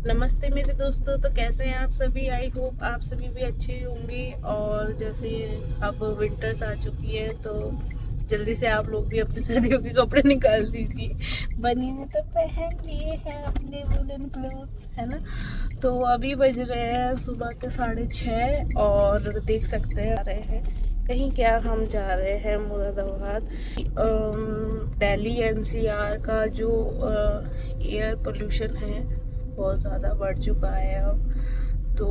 नमस्ते मेरे दोस्तों। तो कैसे हैं आप सभी? आई होप आप सभी भी अच्छे होंगे। और जैसे अब विंटर्स आ चुकी है तो जल्दी से आप लोग भी अपने सर्दियों के कपड़े निकाल लीजिए। बनी में तो पहन लिए हैं अपने वुलन क्लोथ्स, है ना। तो अभी बज रहे हैं सुबह के 6:30 और देख सकते हैं आ रहे हैं कहीं। क्या हम जा रहे हैं मुरादाबाद। दिल्ली एनसीआर का जो एयर पोल्यूशन है बहुत ज़्यादा बढ़ चुका है अब। तो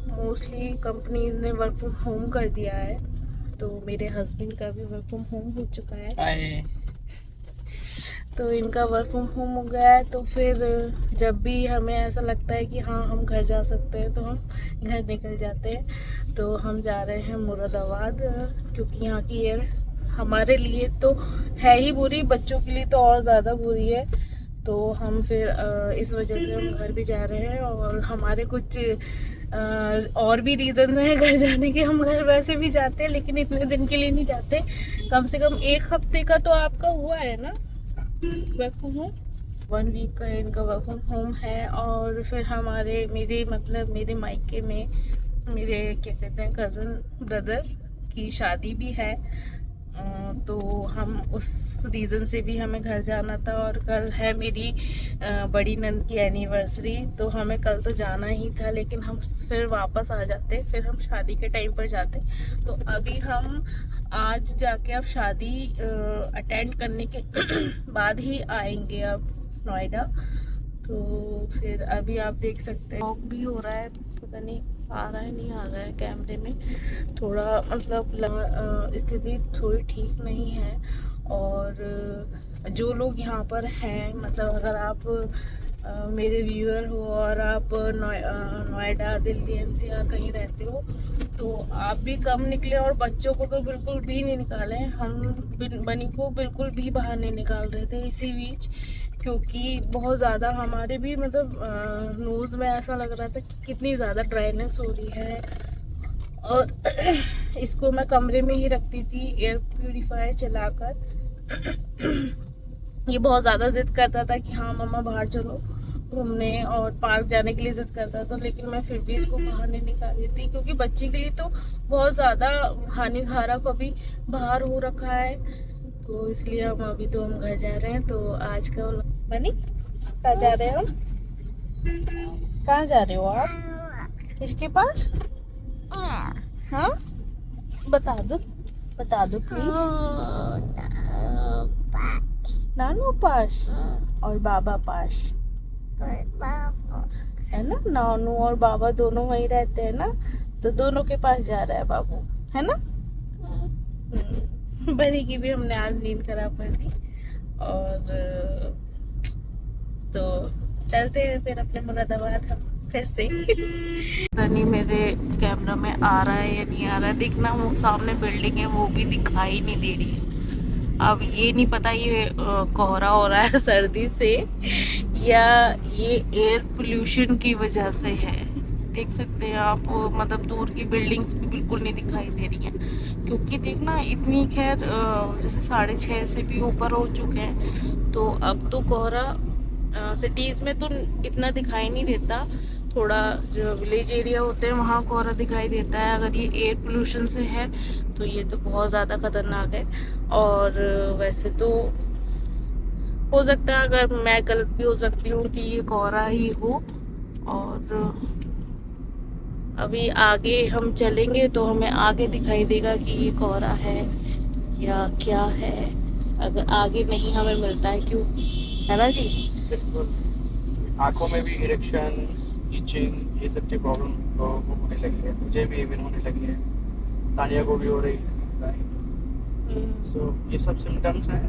मोस्टली कंपनीज ने वर्क फ्रॉम होम कर दिया है। तो मेरे हस्बैंड का भी वर्क फ्रॉम होम हो चुका है। तो इनका वर्क फ्रॉम होम हो गया है। तो फिर जब भी हमें ऐसा लगता है कि हाँ हम घर जा सकते हैं तो हम घर निकल जाते हैं। तो हम जा रहे हैं मुरादाबाद क्योंकि यहाँ की एयर हमारे लिए तो है ही बुरी, बच्चों के लिए तो और ज़्यादा बुरी है। तो हम फिर इस वजह से हम घर भी जा रहे हैं। और हमारे कुछ और भी रीज़न है घर जाने के। हम घर वैसे भी जाते हैं लेकिन इतने दिन के लिए नहीं जाते। कम से कम 1 हफ्ते का तो आपका हुआ है ना वर्क फ्रॉम होम। 1 वीक का इनका वर्क फ्रॉम होम है। और फिर मेरे मायके में मेरे क्या कहते हैं कज़न ब्रदर की शादी भी है। तो हम उस रीज़न से भी हमें घर जाना था। और कल है मेरी बड़ी नंद की एनिवर्सरी। तो हमें कल तो जाना ही था लेकिन हम फिर वापस आ जाते, फिर हम शादी के टाइम पर जाते। तो अभी हम आज जाके अब शादी अटेंड करने के बाद ही आएंगे अब नोएडा। तो फिर अभी आप देख सकते हैं वॉक भी हो रहा है। पता नहीं आ रहा है नहीं आ रहा है कैमरे में। थोड़ा मतलब स्थिति थोड़ी ठीक नहीं है। और जो लोग यहाँ पर हैं, मतलब अगर आप मेरे व्यूअर हो और आप नोएडा दिल्ली एनसीआर कहीं रहते हो तो आप भी कम निकले और बच्चों को तो बिल्कुल भी नहीं निकालें। हम बनी को बिल्कुल भी बाहर नहीं निकाल रहे थे इसी बीच, क्योंकि बहुत ज़्यादा हमारे भी मतलब नोज़ में ऐसा लग रहा था कि कितनी ज़्यादा ड्राइनेस हो रही है। और इसको मैं कमरे में ही रखती थी एयर प्यूरीफायर चलाकर। ये बहुत ज़्यादा ज़िद करता था कि हाँ मम्मा बाहर चलो घूमने, और पार्क जाने के लिए ज़िद करता था। लेकिन मैं फिर भी इसको बाहर नहीं निकाल रही थी क्योंकि बच्चे के लिए तो बहुत ज़्यादा हानिकारक अभी बाहर हो रखा है। तो इसलिए हम घर जा रहे हैं। तो आज का बनी कहाँ जा रहे हो? कहाँ जा रहे हो आप? किसके पास? हाँ बता दो प्लीज। नानू पास और बाबा पास है ना। नानू और बाबा दोनों वहीं रहते हैं ना, तो दोनों के पास जा रहा है बाबू, है ना। बनी की भी हमने आज नींद खराब कर दी। और तो चलते हैं फिर अपने मुरादाबाद हम फिर से। पता नहीं मेरे कैमरा में आ रहा है या नहीं आ रहा है। देखना वो सामने बिल्डिंग है वो भी दिखाई नहीं दे रही है। अब ये नहीं पता ये कोहरा हो रहा है सर्दी से या ये एयर पोल्यूशन की वजह से है। देख सकते हैं आप मतलब दूर की बिल्डिंग्स भी बिल्कुल नहीं दिखाई दे रही हैं क्योंकि देखना इतनी खैर जैसे 6:30 से भी ऊपर हो चुके हैं। तो अब तो कोहरा सिटीज़ में तो इतना दिखाई नहीं देता। थोड़ा जो विलेज एरिया होते हैं वहाँ कोहरा दिखाई देता है। अगर ये एयर पोल्यूशन से है तो ये तो बहुत ज़्यादा ख़तरनाक है। और वैसे तो हो सकता है अगर मैं गलत भी हो सकती हूँ कि ये कोहरा ही हो। और अभी आगे हम चलेंगे तो हमें आगे दिखाई देगा कि ये कोहरा है या क्या है। अगर आगे नहीं हमें मिलता है क्यों, है ना जी। बिल्कुल, आंखों में भी इरेक्शंस, इचिंग, ये सब की प्रॉब्लम तो होने लगी है। मुझे भी इवन होने लगी है, तानिया को भी हो रही थी। सो ये सब सिम्टम्स हैं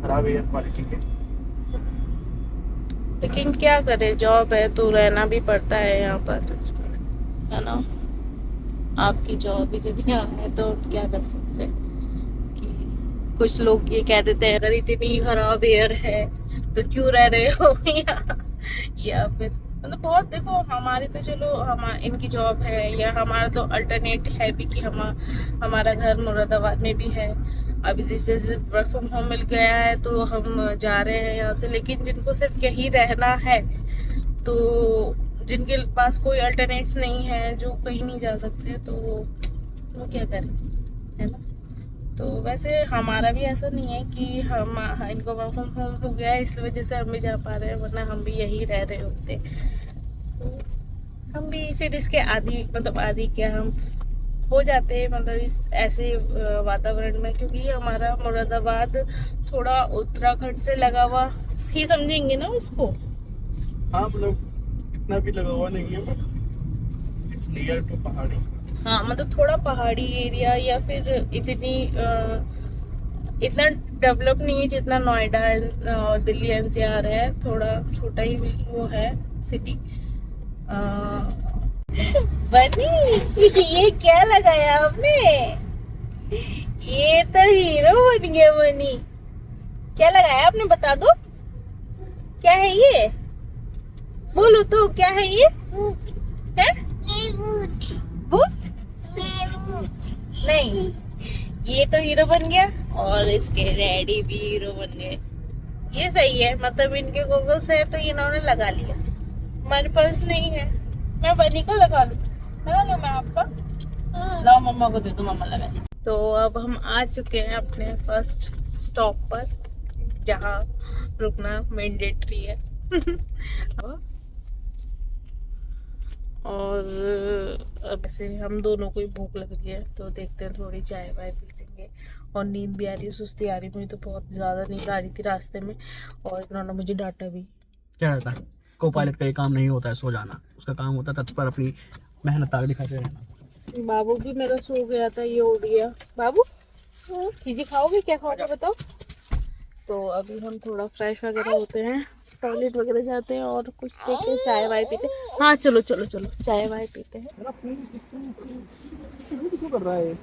खराब एयर क्वालिटी के। लेकिन क्या करें, जॉब है तो रहना भी पड़ता है यहाँ पर, है ना। आपकी जॉब भी जब यहाँ है तो क्या कर सकते हैं कि कुछ लोग ये कह देते हैं अगर इतनी खराब एयर है तो क्यों रह रहे हो यहाँ। या फिर मतलब बहुत देखो हमारी तो चलो इनकी जॉब है या हमारा तो अल्टरनेट है भी कि हमारा घर मुरादाबाद में भी है। अभी जैसे वर्क फ्रॉम होम मिल गया है तो हम जा रहे हैं यहाँ से। लेकिन जिनको सिर्फ यहीं रहना है तो जिनके पास कोई अल्टरनेट्स नहीं है, जो कहीं नहीं जा सकते, तो वो क्या करें, है ना। तो वैसे हमारा भी ऐसा नहीं है कि हम इनको वर्क फ्रॉम होम हो गया है इस वजह से हम भी जा पा रहे हैं, वरना हम भी यहीं रह रहे होते। तो हम भी फिर इसके आदी, मतलब आदी क्या, हम हो जाते हैं मतलब इस ऐसे वातावरण में, क्योंकि हमारा मुरादाबाद थोड़ा उत्तराखंड से लगा हुआ ही समझेंगे ना उसको। हाँ मतलब इतना भी लगा हुआ नहीं है, बट इट्स नियर टू पहाड़ी। हाँ मतलब थोड़ा पहाड़ी एरिया, या फिर इतना डेवलप नहीं है जितना नोएडा और दिल्ली एनसीआर है, थोड़ा छोटा ही वो है सिटी। बनी ये क्या लगाया आपने? ये तो हीरो बन गया बनी। क्या लगाया आपने, बता दो क्या है ये, बोलो तो क्या है ये, है भूत? नहीं, ये तो हीरो बन गया और इसके डैडी भी हीरो बन गए। ये सही है, मतलब इनके गॉगल्स है तो इन्होंने लगा लिया, हमारे पास नहीं है। मैं बनी को लगा लूं मैं आपका, लाओ मम्मा को दे दो, मम्मा लगा ली। तो अब हम आ चुके हैं अपने फर्स्ट स्टॉप पर, जहाँ रुकना मैंडेटरी है। और अब से हम दोनों को ही भूख लग रही है, तो देखते हैं थोड़ी चाय वाय पी लेंगे। और नींद भी आ रही है, सुस्ती आ रही है, मुझे तो बहुत ज़्यादा नींद आ रही थी रास्ते में, और इन्होंने मुझे डांटा भी। क्या रहता है, को पायलट का ये काम नहीं होता है सो जाना, उसका काम होता है तत्पर अपनी मेहनत आगे दिखाते रहना। बाबू भी मेरा सो गया था, ये उठ गया। बाबू चीजें खाओगे, क्या खाओगे बताओ। तो अभी हम थोड़ा फ्रेश वगैरह होते हैं, टॉयलेट वगैरह जाते हैं और कुछ देखते हैं, चाय वाय पीते हैं। हाँ चलो चलो चलो चाय वाय पीते हैं। कर रहा है?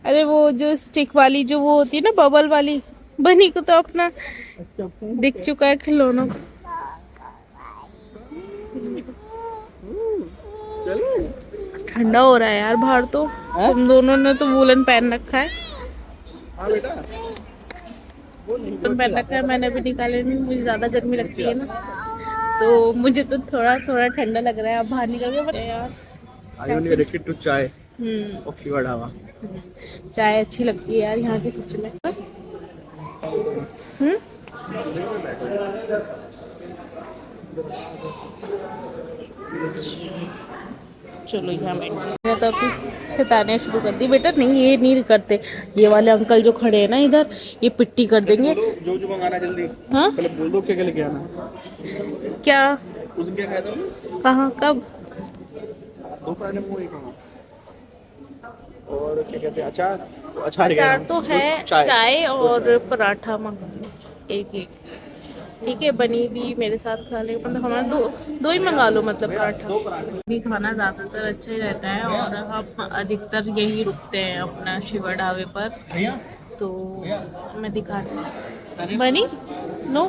अरे वो जो स्टिक वाली जो वो होती है ना, बबल वाली, बनी को तो अपना दिख चुका है खिलौना। ठंडा हो रहा है यार बाहर तो, तुम दोनों ने तो वूलन पहन रखा है। हाँ बेटा, वूलन पहन रखा है, मैंने भी निकाले नहीं, मुझे ज्यादा गर्मी लगती है ना, तो मुझे तो थोड़ा थोड़ा ठंडा लग रहा है। अब बाहर निकल गए यार। टू चाय ऑफ शिवा ढाबा। चाय अच्छी लगती है यार यहाँ की सच में। चलो यहाँ मैंने तो अपनी शैतानियाँ शुरू कर दी। बेटा नहीं, ये नहीं करते, ये वाले अंकल जो खड़े हैं ना इधर, ये पिट्टी कर देंगे। जो मंगाना जल्दी, हाँ पहले बोल दो क्या लेके आना। क्या उसमें क्या खाया था? कहाँ कब? दोपहर में वही खाना। और क्या कहते हैं, अचार? अचार तो है, चाय और पराठा मंगा लो एक एक, ठीक है। बनी भी मेरे साथ खा ले, मतलब हमारा दो ही मंगा लो, मतलब पराठा भी। खाना ज़्यादातर अच्छा ही रहता है और हम अधिकतर यही रुकते हैं अपना शिवा ढाबे पर। तो मैं दिखाती हूँ। बनी नो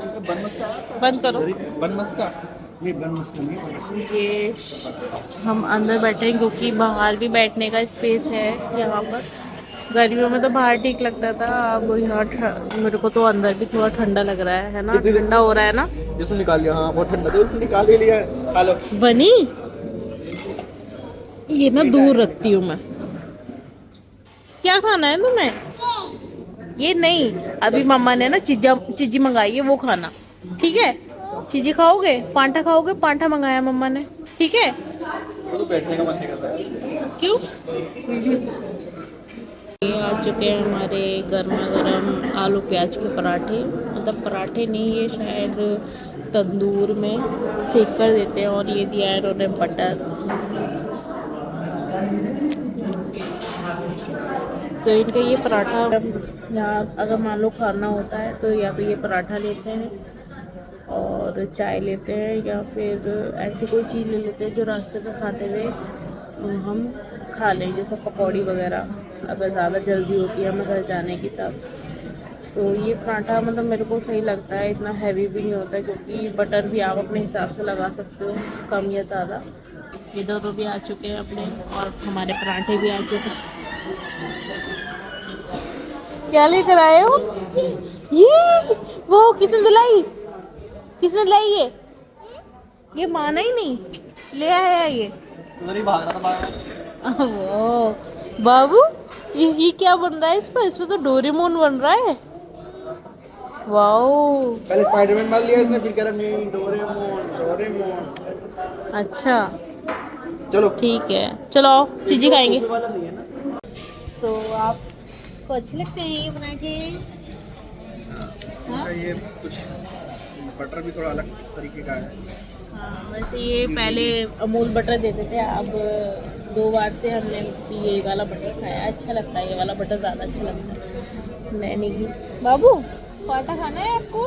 बंद करो, ये हम अंदर बैठे हैं क्योंकि बाहर भी बैठने का स्पेस है यहाँ पर। गर्मियों में तो बाहर ठीक लगता था, अब यहाँ मेरे को तो अंदर भी थोड़ा ठंडा लग रहा है ना, ठंडा हो रहा है ना। जैसे निकाल लिया, हाँ बहुत ठंडा, तो निकाल ही लिया। हेलो बनी, ये ना दूर रखती हूँ मैं। क्या खाना है तुम्हें? ये नहीं, अभी मम्मा ने ना चीजी मंगाई है, वो खाना, ठीक है। चीजी खाओगे, पांठा खाओगे, पांठा मंगाया मम्मा ने, ठीक है। तो बैठने का मन नहीं करता है। क्यों? ये आ चुके हैं हमारे गर्मा गर्म आलू प्याज के पराठे, मतलब पराठे नहीं, ये शायद तंदूर में सेक कर देते हैं। और ये दिया है इन्होंने बटर। तो इनका ये पराठा यहाँ अगर मान लो खाना होता है तो या तो ये पराठा लेते हैं और चाय लेते हैं, या फिर ऐसी कोई चीज़ ले लेते हैं जो रास्ते में खाते हुए हम खा लें, जैसे पकौड़ी वगैरह, अगर ज़्यादा जल्दी होती है हमें घर जाने की तब। तो ये पराठा मतलब मेरे को सही लगता है, इतना हैवी भी नहीं होता है, क्योंकि बटर भी आप अपने हिसाब से लगा सकते हो, कम या ज़्यादा। ये दोनों भी आ चुके हैं अपने, और हमारे पराठे भी आ चुके हैं। क्या लेकर आए हो? ये वो किसने दिलाई? किसने दिलाई ये? ये माना ही नहीं, ले आया ये। उधर ही भाग रहा था वो बाबू, ये क्या बन रहा है इस पर? इसमें तो डोरेमोन बन रहा है। वाओ, पहले स्पाइडरमैन मान लिया इसने, फिर कह रहा नहीं डोरेमोन डोरेमोन। अच्छा चलो ठीक है, चलो आओ चीज़ें खाएंगे। वाला नहीं है ना। तो आपको अच्छे लगते हैं ये पराठे? हाँ? ये कुछ बटर भी थोड़ा अलग तरीके का है। हाँ, वैसे ये पहले अमूल बटर देते थे, अब 2 बार से हमने ये वाला बटर खाया, अच्छा लगता है, ये वाला बटर ज़्यादा अच्छा लगता है। नैनी जी, बाबू पराठा खाना है आपको?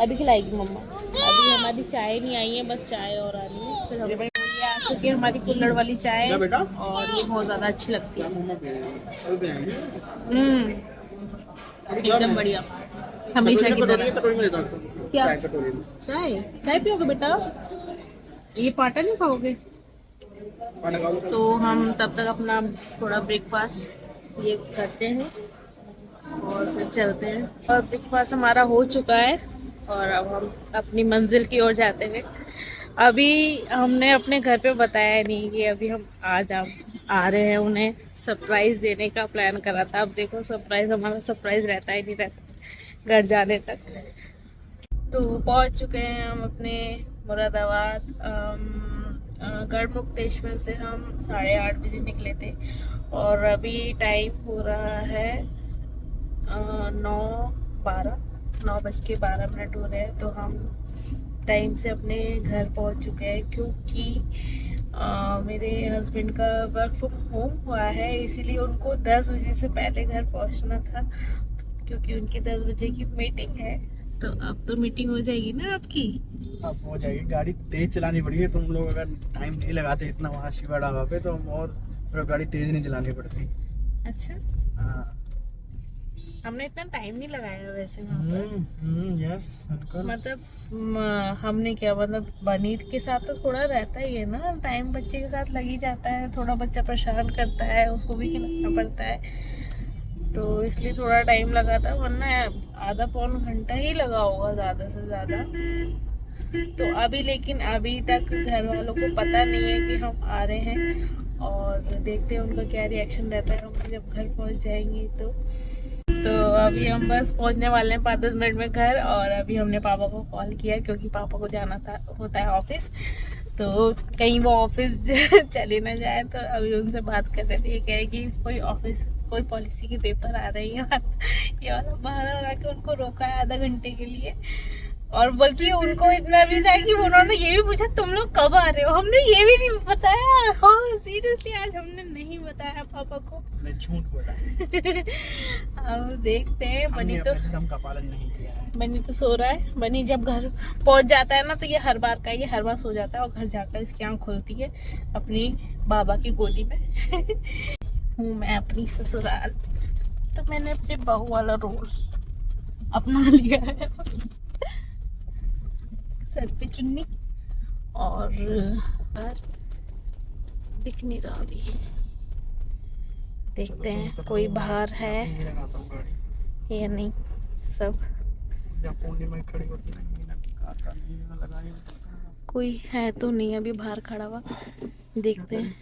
अभी खिलाएगी मम्मा। अभी हमारी चाय नहीं आई है, बस चाय और आ रही है, फिर हम ये आ चुकी है हमारी कुल्हड़ वाली चाय, और ये बहुत ज़्यादा अच्छी लगती है। एकदम बढ़िया, हमेशा की तरह। क्या चाय? चाय पियोगे बेटा? ये पराठा नहीं खाओगे? तो हम तब तक अपना थोड़ा ब्रेकफास्ट ये करते हैं और फिर चलते हैं। और ब्रेकफास्ट हमारा हो चुका है और अब हम अपनी मंजिल की ओर जाते हैं। अभी हमने अपने घर पे बताया नहीं कि अभी हम आ रहे हैं, उन्हें सरप्राइज़ देने का प्लान करा था। अब देखो सरप्राइज़ हमारा सरप्राइज़ रहता ही नहीं रहता घर जाने तक। तो पहुंच चुके हैं हम अपने मुरादाबाद। गढ़मुक्तेश्वर से हम 8:30 बजे निकले थे और अभी टाइम हो रहा है 9:12 हो रहे हैं। तो हम टाइम से अपने घर पहुंच चुके हैं, क्योंकि मेरे हस्बैंड का वर्क फ्रॉम होम हुआ है, इसीलिए उनको 10 बजे से पहले घर पहुंचना था, क्योंकि उनकी 10 बजे की मीटिंग है। तो अब तो मीटिंग हो जाएगी ना आपकी? अब हो जाएगी। गाड़ी तेज चलानी पड़ेगी, तुम लोग अगर टाइम नहीं लगाते इतना वहाँ शिवा ढाबा पे, तो हम और गाड़ी तेज नहीं चलानी पड़ती। अच्छा, हाँ, हमने इतना टाइम नहीं लगाया वैसे वहाँ पर। Yes uncle. मतलब हमने क्या, मतलब बनीत के साथ तो थोड़ा रहता ही है ना टाइम, बच्चे के साथ लग ही जाता है, थोड़ा बच्चा परेशान करता है, उसको भी खिलाना पड़ता है, तो इसलिए थोड़ा टाइम लगा था, वरना आधा पौन घंटा ही लगा होगा ज़्यादा से ज़्यादा। तो लेकिन अभी तक घर वालों को पता नहीं है कि हम आ रहे हैं, और देखते हैं उनका क्या रिएक्शन रहता है हम जब घर पहुंच जाएंगे। तो अभी हम बस पहुंचने वाले हैं 5-10 मिनट में घर, और अभी हमने पापा को कॉल किया क्योंकि पापा को जाना होता है ऑफिस, तो कहीं वो ऑफिस चले ना जाए। तो अभी उनसे बात कर रहे थे, ये कहे कि कोई पॉलिसी के पेपर आ रही है, ये वाला बहाना उड़ा के उनको रोका है आधा घंटे के लिए। और बल्कि उनको इतना भी था कि उन्होंने ये भी पूछा तुम लोग कब आ रहे हो, हमने ये भी नहीं बताया। हाँ सीरियसली, आज हमने नहीं बताया पापा को, मैं झूठ बोला। अब देखते हैं। बनी तो नियम का पालन नहीं किया है। बनी तो सो रहा है। बनी जब घर पहुंच जाता है ना, तो ये हर बार सो जाता है, और घर जाकर इसकी आँख खुलती है अपनी बाबा की गोदी में। हूँ मैं अपनी ससुराल, तो मैंने अपने बहू वाला रोल अपना लिया है। सर पे चुन्नी, और दिख नहीं रहा अभी, देखते हैं कोई बाहर है या नहीं। सब कोई है तो नहीं अभी बाहर खड़ा हुआ, देखते हैं।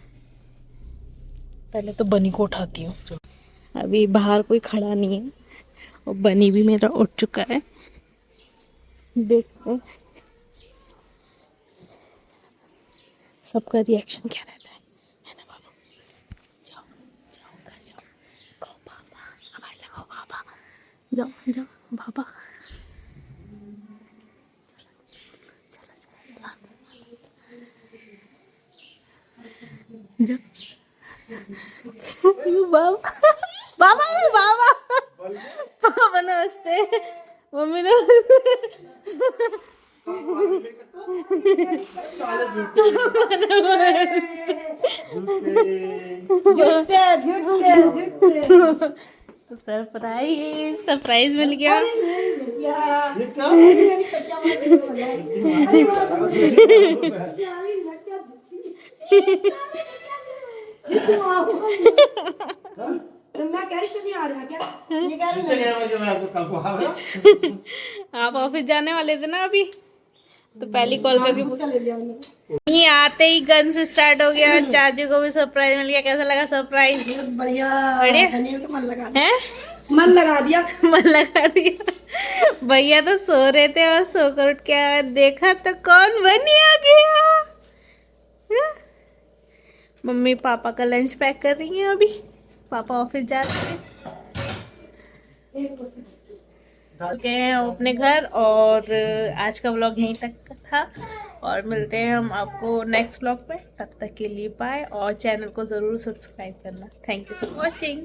पहले तो बनी को उठाती हूँ, अभी बाहर कोई खड़ा नहीं है, और बनी भी मेरा उठ चुका है। देखते हैं सबका रिएक्शन क्या रहता है ना बाबू? जाओ जाओ घर जाओ, कहो पापा, आवाज लगाओ पापा, जाओ जाओ पापा, चला जा बाबा बाबा बाबा पापा नमस्ते, मम्मी सरप्राइज मिल गया। आप ऑफिस जाने वाले थे ना अभी? तो पहली कॉल करके ये आते ही गन से स्टार्ट हो गया। चाचू को भी सरप्राइज मिल गया। कैसा लगा सरप्राइज? बढ़िया बढ़िया मन लगा दिया। है, मन लगा दिया। मन लगा दिया। भैया तो सो रहे थे और सोकर उठ के आए, देखा तो कौन बनी आ गया। हाँ? मम्मी पापा का लंच पैक कर रही हैं अभी, पापा ऑफिस जा रहे हैं। गए हैं अपने घर और आज का व्लॉग यहीं तक का था और मिलते हैं हम आपको नेक्स्ट व्लॉग में। तब तक के लिए बाय और चैनल को ज़रूर सब्सक्राइब करना। Thank you for watching.